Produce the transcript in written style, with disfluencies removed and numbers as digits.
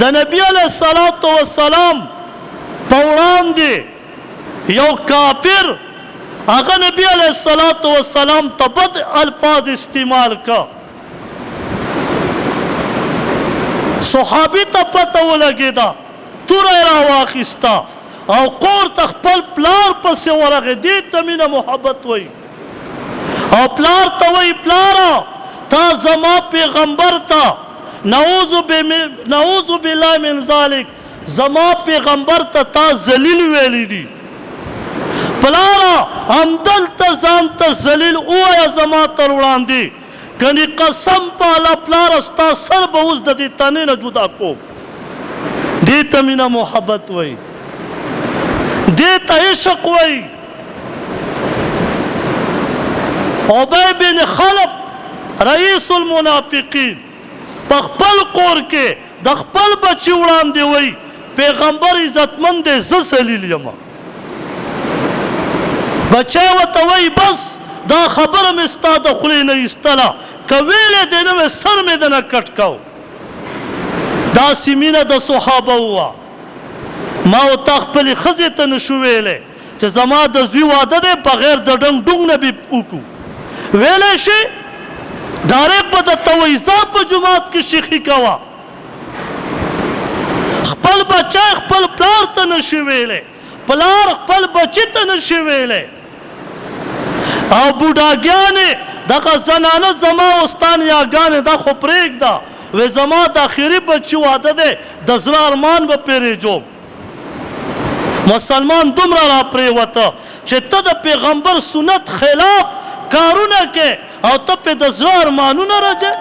د نبی علیه الصلاة والسلام په وړاندې یو کافر هغه نبی علیه الصلاة والسلام ته بد الفاظ استعمال کا صحابي ته پته ولګېده توره یې راواخیسته او کور ته خپل پلار پسې ورغې دې ته مینه محبت وایي او پلار ته وایي پلاره تا زما پیغمبر ته نعوذ بالله من ذلک زما پیغمبر ته تا ذلیل ویلی دي پلاره همدلته ځان ته ذلیل ووایه زما تر وړاندې کنی قسم په الله پلاره ستا سر به اوس د دې تنې نه جدا کوم دې ته مینه محبت وایي دې ته عشق وایي ابی بن خلف رئیس المنافقین په خپل کور کې د خپل بچي وړاندې وایي پیغمبر عزتمند دی زه ذلیل یم بچی ورته وایي بس دا خبره مې ستا د خولې نه ایستله که ویلې دې نه وې سر مې دنه کټ کو داسې مینه د صحابه وه ما ورته خپلې ښځې ته نه شو ویلی چې زما د زوی واده دی بغیر د ډنګ ډونګ نه به وکړو ویلی شي ډایرکټ به درته وایي ځه په جومات کې شیخي کوه خپل بچی خپل پلار ته نشي ویلی پلار خپل بچي ته نشي ویلی او بوډاګیانې دغه زنانه زما او ستا نیاګانې دا خو پرېږده وی زما د اخري بچي واده دی د زړه ارمان به پرې جوړ مسلمان دومره را پرېوته چې ته د پیغمبر سنت خلاف کارونه کې او ته پې د زړه ارمانونه راځې